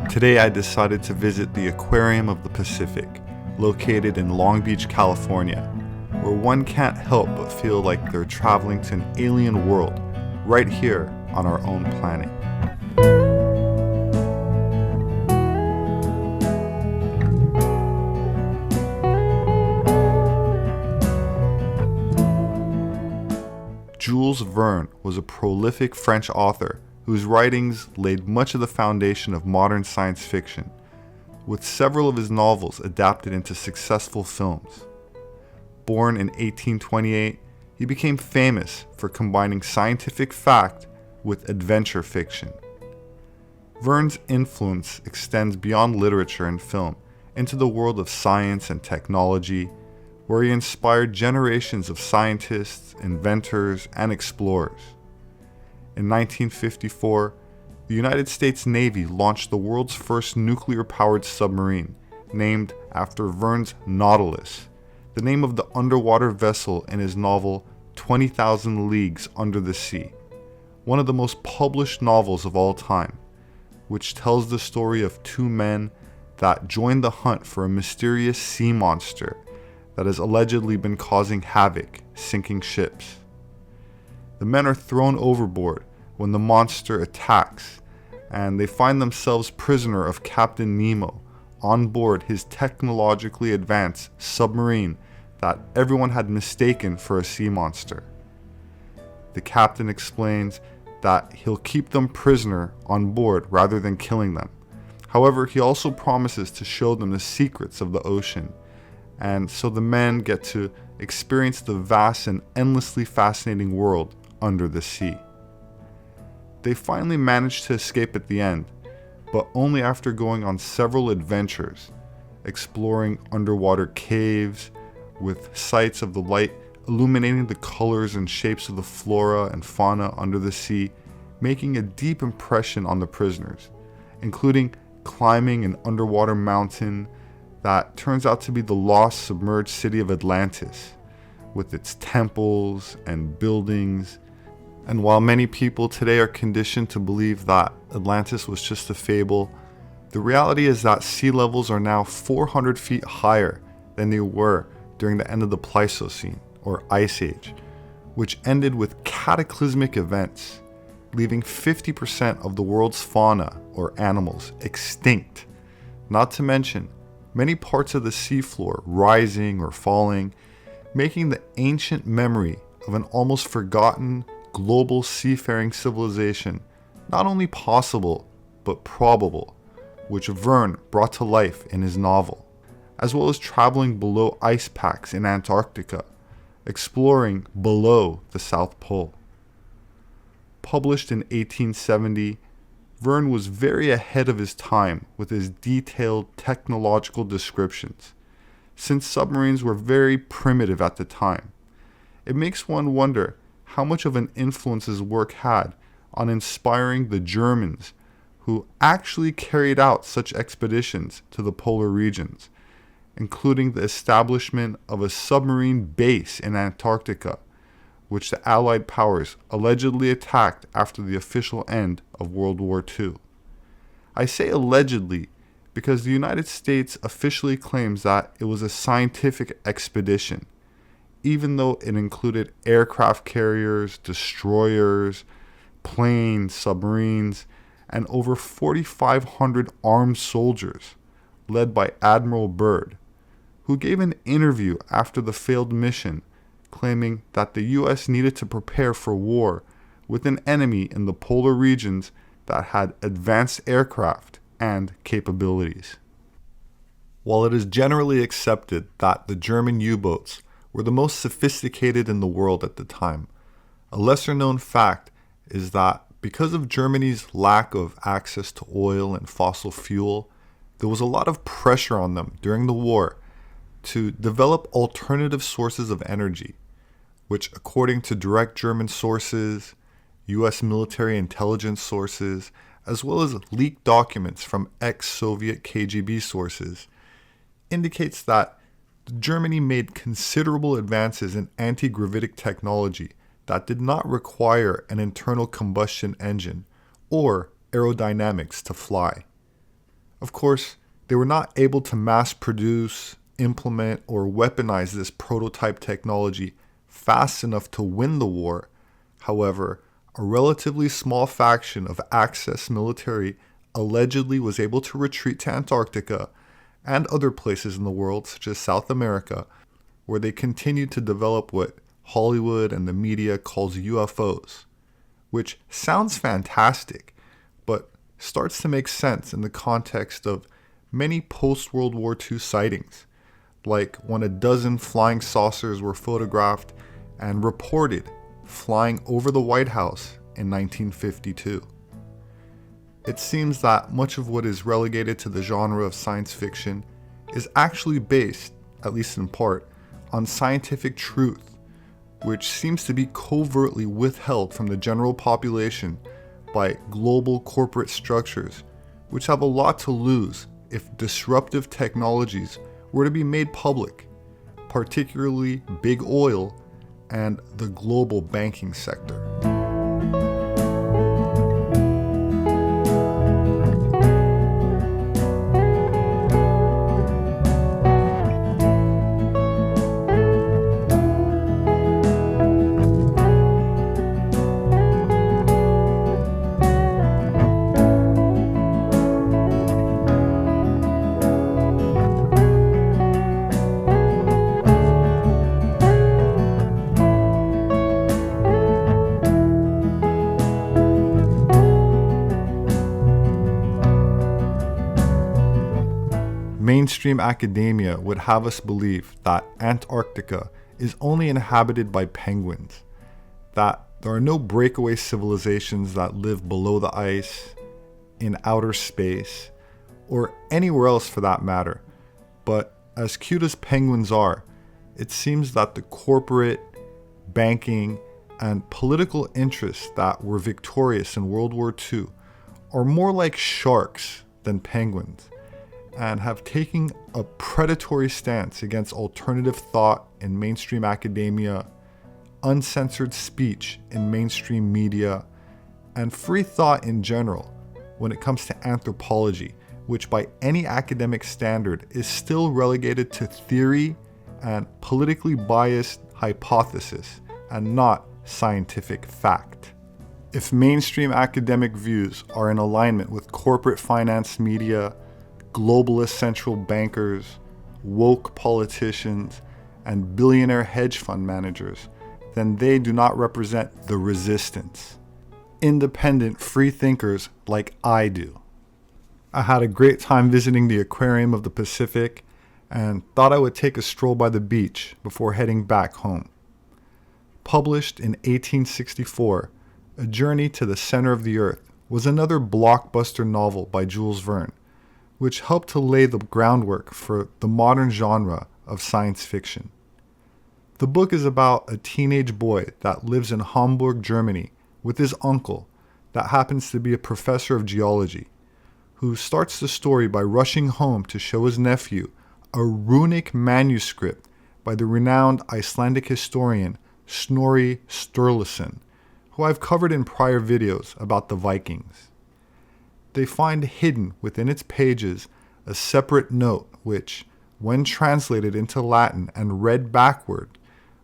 Today I decided to visit the Aquarium of the Pacific, located in Long Beach, California, where one can't help but feel like they're traveling to an alien world right here on our own planet. Jules Verne was a prolific French author whose writings laid much of the foundation of modern science fiction, with several of his novels adapted into successful films. Born in 1828, he became famous for combining scientific fact with adventure fiction. Verne's influence extends beyond literature and film into the world of science and technology, where he inspired generations of scientists, inventors, and explorers. In 1954, the United States Navy launched the world's first nuclear-powered submarine, named after Verne's Nautilus, the name of the underwater vessel in his novel 20,000 Leagues Under the Sea, one of the most published novels of all time, which tells the story of two men that join the hunt for a mysterious sea monster that has allegedly been causing havoc, sinking ships. The men are thrown overboard when the monster attacks, and they find themselves prisoner of Captain Nemo on board his technologically advanced submarine that everyone had mistaken for a sea monster. The captain explains that he'll keep them prisoner on board rather than killing them. However, he also promises to show them the secrets of the ocean, and so the men get to experience the vast and endlessly fascinating world under the sea. They finally manage to escape at the end, but only after going on several adventures, exploring underwater caves with sights of the light illuminating the colors and shapes of the flora and fauna under the sea, making a deep impression on the prisoners, including climbing an underwater mountain that turns out to be the lost submerged city of Atlantis, with its temples and buildings. And while many people today are conditioned to believe that Atlantis was just a fable, the reality is that sea levels are now 400 feet higher than they were during the end of the Pleistocene, or Ice Age, which ended with cataclysmic events, leaving 50% of the world's fauna, or animals, extinct. Not to mention, many parts of the seafloor rising or falling, making the ancient memory of an almost forgotten global seafaring civilization not only possible, but probable, which Verne brought to life in his novel, as well as traveling below ice packs in Antarctica, exploring below the South Pole. Published in 1870, Verne was very ahead of his time with his detailed technological descriptions, since submarines were very primitive at the time. It makes one wonder how much of an influence his work had on inspiring the Germans who actually carried out such expeditions to the polar regions, including the establishment of a submarine base in Antarctica, which the Allied powers allegedly attacked after the official end of World War II. I say allegedly because the United States officially claims that it was a scientific expedition, even though it included aircraft carriers, destroyers, planes, submarines, and over 4,500 armed soldiers, led by Admiral Byrd, who gave an interview after the failed mission, claiming that the US needed to prepare for war with an enemy in the polar regions that had advanced aircraft and capabilities. While it is generally accepted that the German U-boats were the most sophisticated in the world at the time, a lesser-known fact is that because of Germany's lack of access to oil and fossil fuel, there was a lot of pressure on them during the war to develop alternative sources of energy, which, according to direct German sources, US military intelligence sources, as well as leaked documents from ex-Soviet KGB sources, indicates that Germany made considerable advances in anti-gravitic technology that did not require an internal combustion engine or aerodynamics to fly. Of course, they were not able to mass produce, implement, or weaponize this prototype technology fast enough to win the war. However, a relatively small faction of Axis military allegedly was able to retreat to Antarctica and other places in the world, such as South America, where they continued to develop what Hollywood and the media calls UFOs, which sounds fantastic, but starts to make sense in the context of many post-World War II sightings, like when a dozen flying saucers were photographed and reported flying over the White House in 1952. It seems that much of what is relegated to the genre of science fiction is actually based, at least in part, on scientific truth, which seems to be covertly withheld from the general population by global corporate structures, which have a lot to lose if disruptive technologies were to be made public, particularly big oil and the global banking sector. Mainstream academia would have us believe that Antarctica is only inhabited by penguins, that there are no breakaway civilizations that live below the ice, in outer space, or anywhere else for that matter. But as cute as penguins are, it seems that the corporate, banking, and political interests that were victorious in World War II are more like sharks than penguins, and have taken a predatory stance against alternative thought in mainstream academia, uncensored speech in mainstream media, and free thought in general when it comes to anthropology, which by any academic standard is still relegated to theory and politically biased hypothesis and not scientific fact. If mainstream academic views are in alignment with corporate finance media, globalist central bankers, woke politicians, and billionaire hedge fund managers, then they do not represent the resistance. Independent free thinkers like I do. I had a great time visiting the aquarium of the Pacific and thought I would take a stroll by the beach before heading back home. Published in 1864, A Journey to the Center of the Earth was another blockbuster novel by Jules Verne, which helped to lay the groundwork for the modern genre of science fiction. The book is about a teenage boy that lives in Hamburg, Germany, with his uncle that happens to be a professor of geology, who starts the story by rushing home to show his nephew a runic manuscript by the renowned Icelandic historian Snorri Sturluson, who I've covered in prior videos about the Vikings. They find hidden within its pages a separate note which, when translated into Latin and read backward,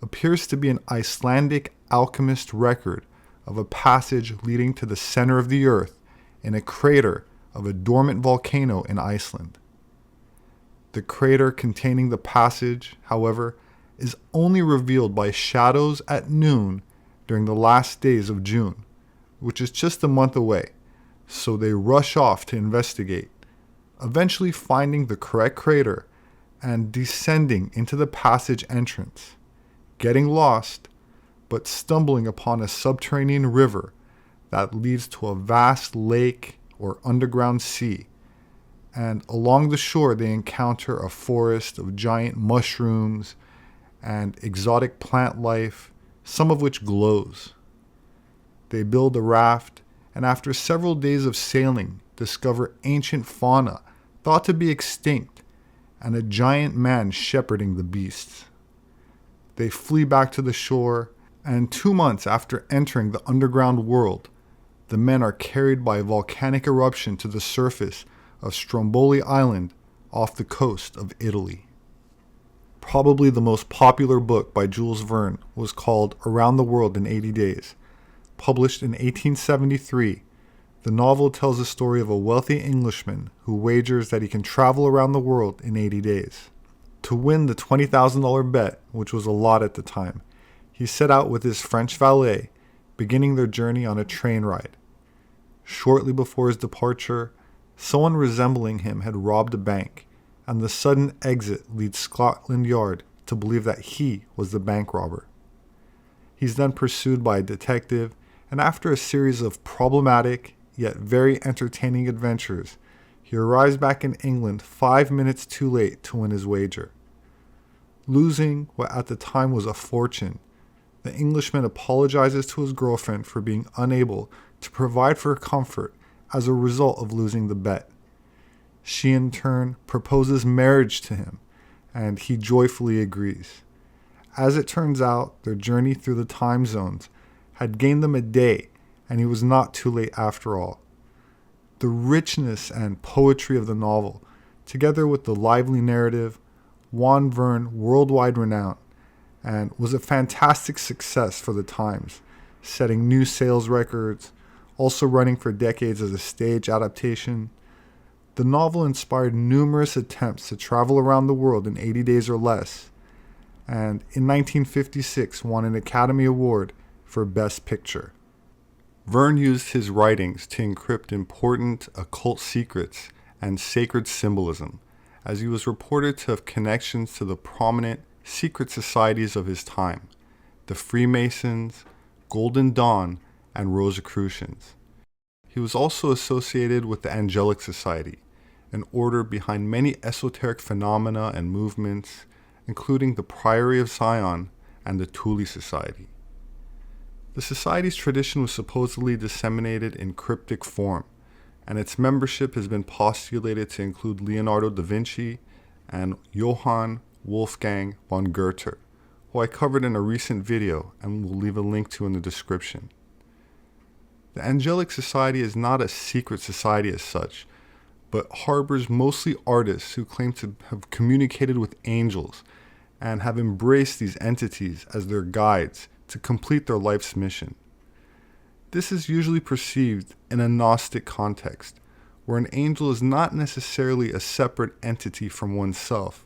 appears to be an Icelandic alchemist record of a passage leading to the center of the earth in a crater of a dormant volcano in Iceland. The crater containing the passage, however, is only revealed by shadows at noon during the last days of June, which is just a month away. So they rush off to investigate, eventually finding the correct crater and descending into the passage entrance, getting lost, but stumbling upon a subterranean river that leads to a vast lake or underground sea, and along the shore they encounter a forest of giant mushrooms and exotic plant life, some of which glows. They build a raft, and after several days of sailing, discover ancient fauna thought to be extinct, and a giant man shepherding the beasts. They flee back to the shore, and 2 months after entering the underground world, the men are carried by a volcanic eruption to the surface of Stromboli Island off the coast of Italy. Probably the most popular book by Jules Verne was called Around the World in 80 Days. Published in 1873, the novel tells the story of a wealthy Englishman who wagers that he can travel around the world in 80 days. To win the $20,000 bet, which was a lot at the time, he set out with his French valet, beginning their journey on a train ride. Shortly before his departure, someone resembling him had robbed a bank, and the sudden exit leads Scotland Yard to believe that he was the bank robber. He's then pursued by a detective, and after a series of problematic yet very entertaining adventures, he arrives back in England 5 minutes too late to win his wager. Losing what at the time was a fortune, the Englishman apologizes to his girlfriend for being unable to provide for her comfort as a result of losing the bet. She in turn proposes marriage to him, and he joyfully agrees. As it turns out, their journey through the time zones had gained them a day, and he was not too late after all. The richness and poetry of the novel, together with the lively narrative, won Verne worldwide renown, and was a fantastic success for the times, setting new sales records, also running for decades as a stage adaptation. The novel inspired numerous attempts to travel around the world in 80 days or less, and in 1956 won an Academy Award for Best Picture. Verne used his writings to encrypt important occult secrets and sacred symbolism, as he was reported to have connections to the prominent secret societies of his time, the Freemasons, Golden Dawn, and Rosicrucians. He was also associated with the Angelic Society, an order behind many esoteric phenomena and movements, including the Priory of Zion and the Thule Society. The society's tradition was supposedly disseminated in cryptic form, and its membership has been postulated to include Leonardo da Vinci and Johann Wolfgang von Goethe, who I covered in a recent video and will leave a link to in the description. The Angelic Society is not a secret society as such, but harbors mostly artists who claim to have communicated with angels and have embraced these entities as their guides to complete their life's mission. This is usually perceived in a Gnostic context, where an angel is not necessarily a separate entity from oneself,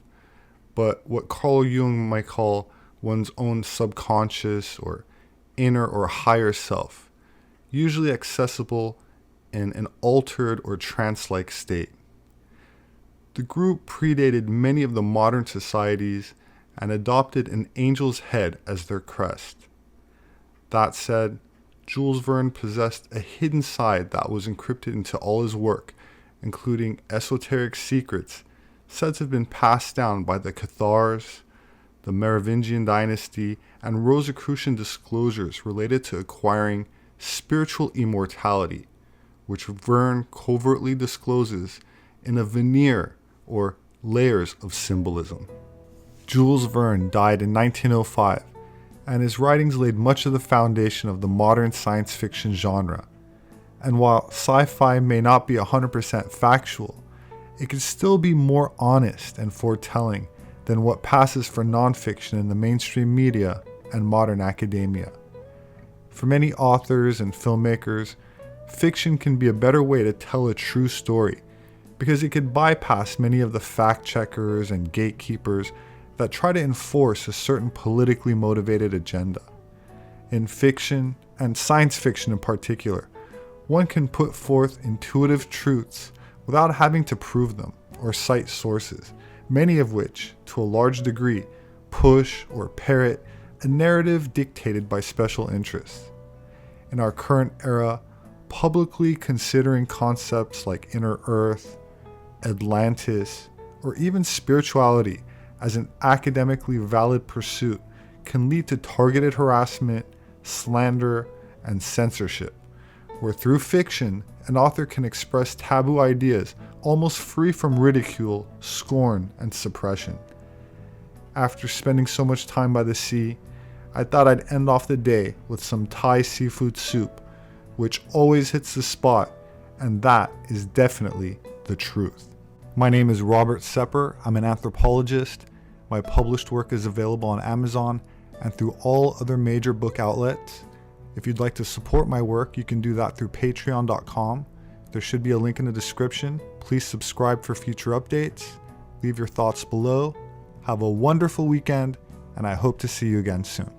but what Carl Jung might call one's own subconscious or inner or higher self, usually accessible in an altered or trance-like state. The group predated many of the modern societies and adopted an angel's head as their crest. That said, Jules Verne possessed a hidden side that was encrypted into all his work, including esoteric secrets said to have been passed down by the Cathars, the Merovingian dynasty, and Rosicrucian disclosures related to acquiring spiritual immortality, which Verne covertly discloses in a veneer or layers of symbolism. Jules Verne died in 1905, and his writings laid much of the foundation of the modern science fiction genre. And while sci-fi may not be 100% factual, it can still be more honest and foretelling than what passes for nonfiction in the mainstream media and modern academia. For many authors and filmmakers, fiction can be a better way to tell a true story because it could bypass many of the fact checkers and gatekeepers that try to enforce a certain politically motivated agenda. In fiction, and science fiction in particular, one can put forth intuitive truths without having to prove them or cite sources, many of which, to a large degree, push or parrot a narrative dictated by special interests. In our current era, publicly considering concepts like inner Earth, Atlantis, or even spirituality as an academically valid pursuit can lead to targeted harassment, slander, and censorship, where through fiction, an author can express taboo ideas almost free from ridicule, scorn, and suppression. After spending so much time by the sea, I thought I'd end off the day with some Thai seafood soup, which always hits the spot, and that is definitely the truth. My name is Robert Sepehr. I'm an anthropologist. My published work is available on Amazon and through all other major book outlets. If you'd like to support my work, you can do that through patreon.com. There should be a link in the description. Please subscribe for future updates. Leave your thoughts below. Have a wonderful weekend, and I hope to see you again soon.